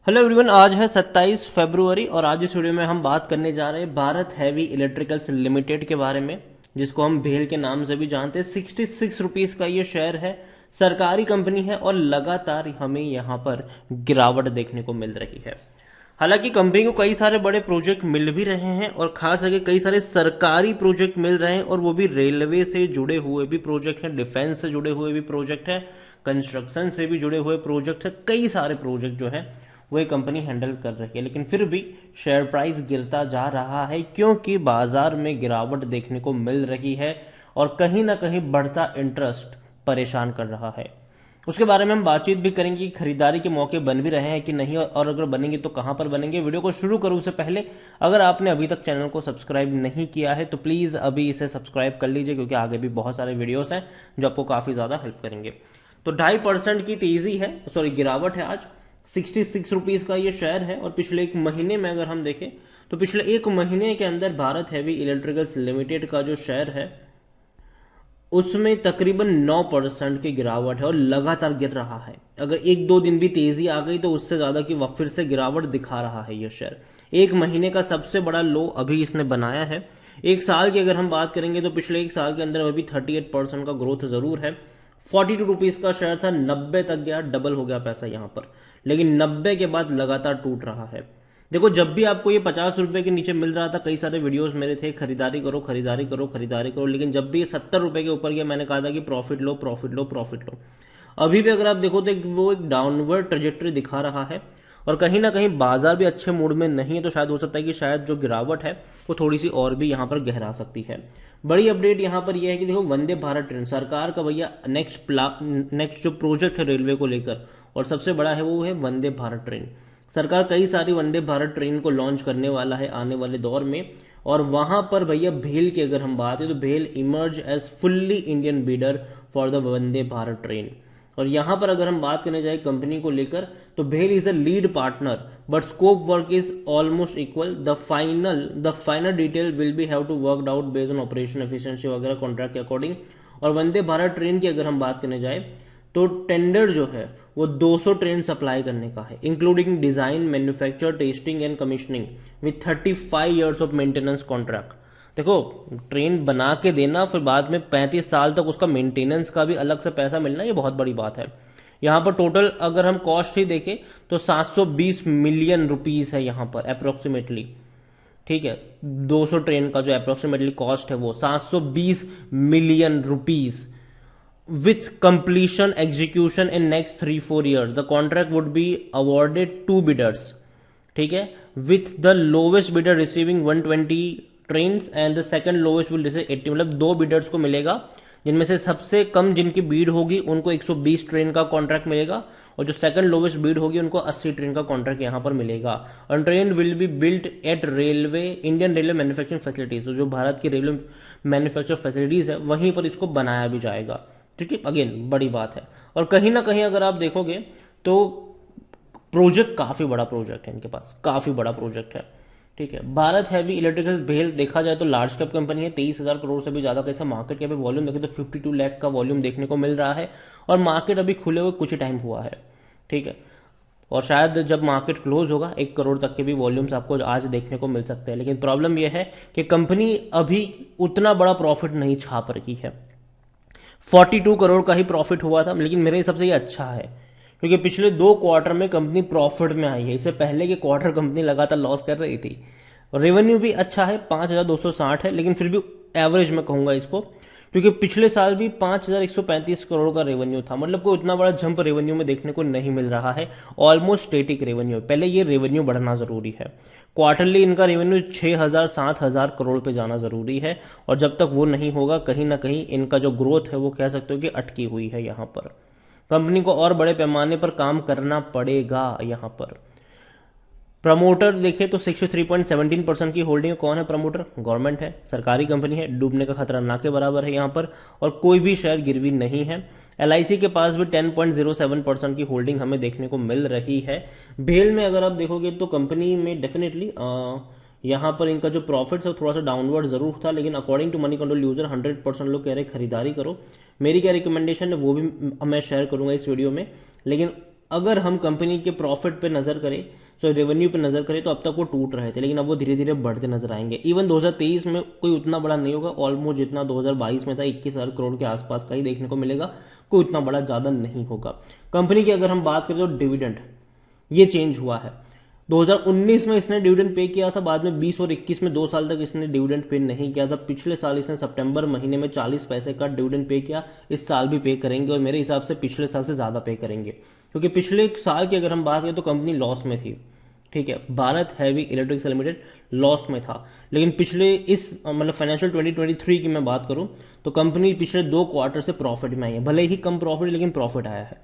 Hello everyone, आज है 27 फरवरी और आज इस वीडियो में हम बात करने जा रहे हैं भारत हैवी इलेक्ट्रिकल्स लिमिटेड के बारे में, जिसको हम भेल के नाम से भी जानते हैं। 66 रुपीज का ये शेयर है, सरकारी कंपनी है और लगातार हमें यहाँ पर गिरावट देखने को मिल रही है। हालांकि कंपनी को कई सारे बड़े प्रोजेक्ट मिल भी रहे हैं और खास करके कई सारे सरकारी प्रोजेक्ट मिल रहे हैं, और वो भी रेलवे से जुड़े हुए भी प्रोजेक्ट हैं, डिफेंस से जुड़े हुए भी प्रोजेक्ट हैं, कंस्ट्रक्शन से भी जुड़े हुए प्रोजेक्ट है। कई सारे प्रोजेक्ट जो है वो कंपनी हैंडल कर रही है, लेकिन फिर भी शेयर प्राइस गिरता जा रहा है क्योंकि बाजार में गिरावट देखने को मिल रही है और कहीं ना कहीं बढ़ता इंटरेस्ट परेशान कर रहा है। उसके बारे में हम बातचीत भी करेंगे कि खरीदारी के मौके बन भी रहे हैं कि नहीं, और अगर बनेंगे तो कहां पर बनेंगे। वीडियो को शुरू करूं उससे पहले अगर आपने अभी तक चैनल को सब्सक्राइब नहीं किया है तो प्लीज अभी इसे सब्सक्राइब कर लीजिए, क्योंकि आगे भी बहुत सारे वीडियोस हैं जो आपको काफी ज्यादा हेल्प करेंगे। तो 2.5% की तेजी है, सॉरी गिरावट है। आज 66 रुपीज का ये शेयर है और पिछले एक महीने में अगर हम देखें तो पिछले एक महीने के अंदर भारत हैवी इलेक्ट्रिकल्स लिमिटेड का जो शेयर है उसमें तकरीबन 9% की गिरावट है और लगातार गिर रहा है। अगर एक दो दिन भी तेजी आ गई तो उससे ज्यादा की फिर से गिरावट दिखा रहा है ये शेयर। एक महीने का सबसे बड़ा लो अभी इसने बनाया है। एक साल की अगर हम बात करेंगे तो पिछले एक साल के अंदर अभी 38% का ग्रोथ जरूर है। 42 रुपीज का शेयर था, 90 तक गया, डबल हो गया पैसा यहां पर, लेकिन 90 के बाद लगातार टूट रहा है। देखो, जब भी आपको ये 50 रुपए के नीचे मिल रहा था, कई सारे वीडियोस मेरे थे खरीदारी करो खरीदारी करो खरीदारी करो, लेकिन जब भी ये 70 रुपए के ऊपर गया मैंने कहा था कि प्रॉफिट लो प्रॉफिट लो प्रॉफिट लो। अभी भी अगर आप देखो तो वो एक डाउनवर्ड ट्रेजेक्टरी दिखा रहा है और कहीं ना कहीं बाजार भी अच्छे मूड में नहीं है, तो शायद हो सकता है कि शायद जो गिरावट है वो थोड़ी सी और भी यहाँ पर गहरा सकती है। बड़ी अपडेट यहाँ पर यह है कि देखो, वंदे भारत ट्रेन सरकार का भैया नेक्स्ट जो प्रोजेक्ट है रेलवे को लेकर, और सबसे बड़ा है वो है वंदे भारत ट्रेन। सरकार कई सारी वंदे भारत ट्रेन को लॉन्च करने वाला है आने वाले दौर में, और वहां पर भैया भेल की अगर हम बात है तो भेल emerge as fully Indian bidder for the Vande Bharat train. और यहां पर अगर हम बात करने जाए कंपनी को लेकर तो भेल is a lead partner but scope work is almost equal. The final detail will be have to worked out based on operation efficiency वगैरह कॉन्ट्रैक्ट के अकॉर्डिंग। और वंदे भारत ट्रेन की अगर हम बात करने जाए तो टेंडर जो है वो 200 ट्रेन सप्लाई करने का है, including design, manufacture, testing and commissioning with 35 years of maintenance contract. देखो, ट्रेन बना के देना फिर बाद में 35 साल तक उसका मेंटेनेंस का भी अलग से पैसा मिलना, ये बहुत बड़ी बात है। यहां पर टोटल अगर हम कॉस्ट ही देखें तो 720 मिलियन रुपीस है यहां पर अप्रोक्सीमेटली। ठीक है, 200 ट्रेन का जो अप्रोक्सीमेटली कॉस्ट है वो 720 million rupees with completion execution in next 3-4 years the contract would be awarded to bidders। ठीक है, with the lowest bidder receiving 120 trains and the second lowest will receive 80। मतलब दो bidders को मिलेगा जिनमें से सबसे कम जिनकी बीड होगी उनको 120 ट्रेन का कॉन्ट्रैक्ट मिलेगा, और जो सेकंड लोवेस्ट बीड होगी उनको 80 ट्रेन का कॉन्ट्रैक्ट यहां पर मिलेगा। और train will be built at railway Indian railway manufacturing facilities, तो जो भारत की रेलवे मैन्युफैक्चर फैसिलिटीज है वहीं पर इसको बनाया भी जाएगा। ठीक है, अगेन बड़ी बात है। और कहीं ना कहीं अगर आप देखोगे तो प्रोजेक्ट काफी बड़ा प्रोजेक्ट है इनके पास, काफी बड़ा प्रोजेक्ट है। ठीक है, भारत हैवी इलेक्ट्रिकल्स भेल देखा जाए तो लार्ज कैप कंपनी है, 23,000 करोड़ से भी ज्यादा कैसा मार्केट कैप, वॉल्यूम देखें तो 52 लाख का वॉल्यूम देखने को मिल रहा है, और मार्केट अभी खुले हुए कुछ टाइम हुआ है। ठीक है, और शायद जब मार्केट क्लोज होगा 1 करोड़ तक के भी वॉल्यूम्स आपको आज देखने को मिल सकते हैं। लेकिन प्रॉब्लम यह है कि कंपनी अभी उतना बड़ा प्रॉफिट नहीं छाप रही है। 42 करोड़ का ही प्रॉफिट हुआ था, लेकिन मेरे हिसाब से ये अच्छा है क्योंकि पिछले 2 क्वार्टर में कंपनी प्रॉफिट में आई है। इससे पहले के क्वार्टर कंपनी लगातार लॉस कर रही थी। रेवेन्यू भी अच्छा है, 5,260 है, लेकिन फिर भी एवरेज में कहूंगा इसको, क्योंकि पिछले साल भी 5,135 करोड़ का रेवेन्यू था। मतलब कोई उतना बड़ा जंप रेवेन्यू में देखने को नहीं मिल रहा है, ऑलमोस्ट स्टेटिक रेवेन्यू। पहले ये रेवेन्यू बढ़ना जरूरी है। क्वार्टरली इनका रेवेन्यू 6,000 7,000 करोड़ पे जाना जरूरी है, और जब तक वो नहीं होगा कहीं ना कहीं इनका जो ग्रोथ है वो कह सकते हो कि अटकी हुई है। यहां पर कंपनी को और बड़े पैमाने पर काम करना पड़ेगा। यहां पर प्रमोटर देखे तो 63.17% की होल्डिंग। कौन है प्रमोटर? गवर्नमेंट है, सरकारी कंपनी है, डूबने का खतरा ना के बराबर है यहां पर, और कोई भी शेयर गिरवी नहीं है। LIC के पास भी 10.07% की होल्डिंग हमें देखने को मिल रही है। भेल में अगर आप देखोगे तो कंपनी में डेफिनेटली यहां पर इनका जो प्रॉफिट है थोड़ा सा डाउनवर्ड जरूर था, लेकिन according to Moneycontrol user 100% लोग कह रहे खरीदारी करो। मेरी क्या रिकमेंडेशन है वो भी मैं शेयर करूंगा इस वीडियो में, लेकिन अगर हम कंपनी के प्रॉफिट पे नजर करें, तो रेवेन्यू पे नजर करें, तो अब तक वो टूट रहे थे, लेकिन अब वो धीरे धीरे बढ़ते नजर आएंगे। इवन 2023 में कोई उतना बड़ा नहीं होगा, ऑलमोस्ट जितना 2022 में था 21,000 करोड़ के आसपास का ही देखने को मिलेगा, कोई उतना बड़ा ज्यादा नहीं होगा। कंपनी की अगर हम बात करें तो डिविडेंड ये चेंज हुआ है। 2019 में इसने डिविडेंड पे किया था, बाद में 20 और 21 में 2 साल तक इसने डिविडेंड पे नहीं किया था। पिछले साल इसने सितंबर महीने में 40 पैसे का डिविडेंड पे किया, इस साल भी पे करेंगे और मेरे हिसाब से पिछले साल से ज्यादा पे करेंगे, क्योंकि पिछले साल की अगर हम बात करें तो कंपनी लॉस में थी। ठीक है, Bharat heavy electrics limited loss में था, लेकिन पिछले इस मतलब फाइनेंशियल 2023 की मैं बात करूं तो कंपनी पिछले 2 क्वार्टर से प्रॉफिट में आई है, भले ही कम प्रॉफिट लेकिन प्रॉफिट आया है।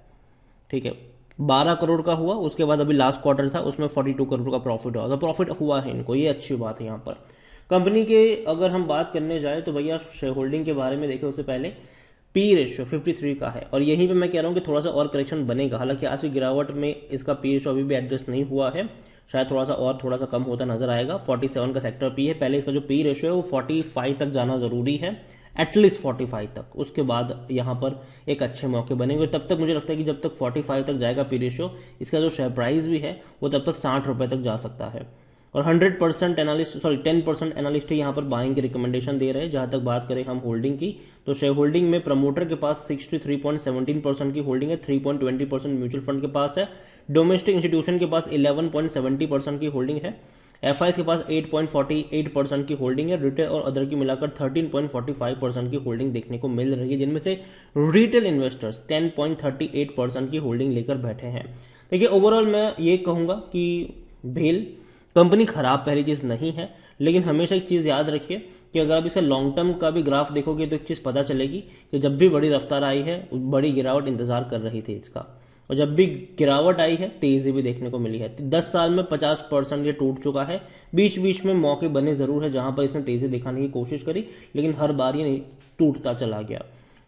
ठीक है, 12 करोड़ का हुआ, उसके बाद अभी लास्ट क्वार्टर था उसमें 42 करोड़ का प्रॉफिट हुआ, तो प्रॉफिट हुआ है इनको, ये अच्छी बात है। यहाँ पर कंपनी के अगर हम बात करने जाए तो भैया शेयर होल्डिंग के बारे में देखें उससे पहले पी रेशियो 53 का है, और यहीं पे मैं कह रहा हूँ कि थोड़ा सा और करेक्शन बनेगा। हालांकि आज की गिरावट में इसका पी रेशियो अभी भी एडजस्ट नहीं हुआ है, शायद थोड़ा सा कम होता नजर आएगा। 47 का सेक्टर पी है, पहले इसका जो पी रेशियो है वो 45 तक जाना जरूरी है, एटलीस्ट 45 तक, उसके बाद यहाँ पर एक अच्छे मौके बनेंगे। तब तक मुझे लगता है कि जब तक 45 तक जाएगा पी रेशियो, इसका जो शेयर प्राइस भी है वो तब तक 60 रुपए तक जा सकता है। और 100% एनालिस्ट 10% एनालिस्ट ही यहाँ पर बाइंग की रिकमेंडेशन दे रहे हैं। जहां तक बात करें हम होल्डिंग की, तो शेयर होल्डिंग में प्रमोटर के पास 63.17% की होल्डिंग है, 3.20% म्यूचुअल फंड के पास है, डोमेस्टिक इंस्टीट्यूशन के पास 11.70% की होल्डिंग है, एफआईएस के पास 8.48% की होल्डिंग है, रिटेल और अदर की मिलाकर 13.45% की होल्डिंग देखने को मिल रही है, जिनमें से रिटेल इन्वेस्टर्स 10.38% की होल्डिंग लेकर बैठे हैं। देखिए ओवरऑल मैं ये कहूंगा कि भेल कंपनी खराब पहली चीज नहीं है, लेकिन हमेशा एक चीज याद रखिए कि अगर आप इसका लॉन्ग टर्म का भी ग्राफ देखोगे तो एक चीज पता चलेगी कि जब भी बड़ी रफ्तार आई है बड़ी गिरावट इंतजार कर रही थी इसका, और जब भी गिरावट आई है तेजी भी देखने को मिली है। 10 साल में 50% ये टूट चुका है, बीच बीच में मौके बने जरूर है जहां पर इसने तेजी दिखाने की कोशिश करी, लेकिन हर बार ये टूटता चला गया।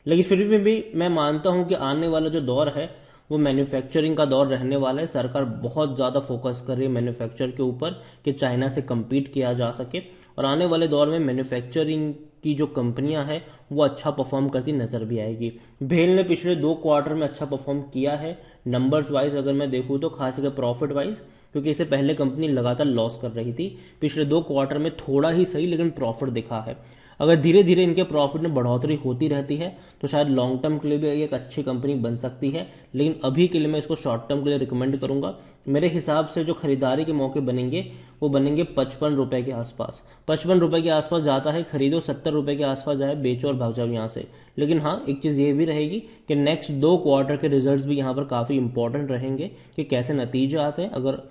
लेकिन फिर भी मैं मानता हूं कि आने वाला जो दौर है वो मैन्युफैक्चरिंग का दौर रहने वाला है। सरकार बहुत ज़्यादा फोकस कर रही है मैन्युफैक्चर के ऊपर कि चाइना से compete किया जा सके, और आने वाले दौर में मैन्युफैक्चरिंग की जो कंपनियां हैं वो अच्छा परफॉर्म करती नजर भी आएगी। भेल ने पिछले 2 क्वार्टर में अच्छा परफॉर्म किया है नंबर्स वाइज अगर मैं देखूँ तो, खासकर प्रॉफिट वाइज, क्योंकि इससे पहले कंपनी लगातार लॉस कर रही थी। पिछले 2 क्वार्टर में थोड़ा ही सही लेकिन प्रॉफिट दिखा है। अगर धीरे धीरे इनके प्रॉफिट में बढ़ोतरी होती रहती है तो शायद लॉन्ग टर्म के लिए भी एक अच्छी कंपनी बन सकती है, लेकिन अभी के लिए मैं इसको शॉर्ट टर्म के लिए रिकमेंड करूंगा। मेरे हिसाब से जो खरीदारी के मौके बनेंगे वो बनेंगे 55 रुपए के आसपास। 55 रुपए के आसपास जाता है खरीदो, 70 रुपए के आसपास जाए बेचो और भाग जाओ यहाँ से। लेकिन हाँ, एक चीज ये भी रहेगी कि नेक्स्ट 2 क्वार्टर के रिजल्ट्स भी यहाँ पर काफी इंपॉर्टेंट रहेंगे कि कैसे नतीजे आते हैं। अगर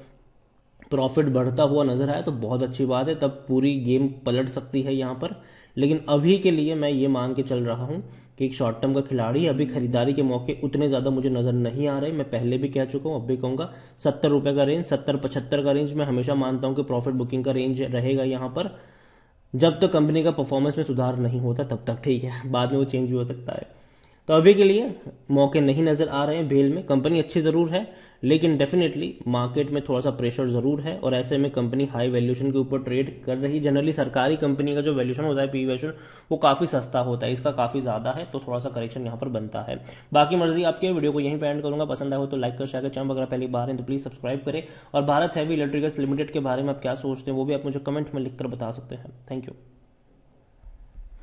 प्रॉफिट बढ़ता हुआ नजर आए तो बहुत अच्छी बात है, तब पूरी गेम पलट सकती है यहाँ पर। लेकिन अभी के लिए मैं ये मान के चल रहा हूँ कि एक शॉर्ट टर्म का खिलाड़ी, अभी खरीदारी के मौके उतने ज्यादा मुझे नजर नहीं आ रहे। मैं पहले भी कह चुका हूँ, अब भी कहूंगा 70 रुपए का रेंज, 70-75 का रेंज मैं हमेशा मानता हूँ कि प्रॉफिट बुकिंग का रेंज रहेगा यहाँ पर। जब तक कंपनी का परफॉर्मेंस में सुधार नहीं होता तब तक ठीक है, बाद में वो चेंज भी हो सकता है। तो अभी के लिए मौके नहीं नजर आ रहे हैं भेल में। कंपनी अच्छी जरूर है लेकिन डेफिनेटली मार्केट में थोड़ा सा प्रेशर जरूर है, और ऐसे में कंपनी हाई वैल्यूएशन के ऊपर ट्रेड कर रही। जनरली सरकारी कंपनी का जो वैल्यूएशन होता है पी वैल्यूएशन वो काफी सस्ता होता है, इसका काफी ज्यादा है, तो थोड़ा सा करेक्शन यहाँ पर बनता है। बाकी मर्जी आपकी, वीडियो को यहीं पे एंड करूंगा। पसंद आए हो तो लाइक कर, शेयर कर, चैनल अगर पहली बार है तो प्लीज सब्सक्राइब करें। और भारत हैवी इलेक्ट्रिकल्स लिमिटेड के बारे में आप क्या सोचते हैं वो भी आप मुझे कमेंट में लिखकर बता सकते हैं। Thank you.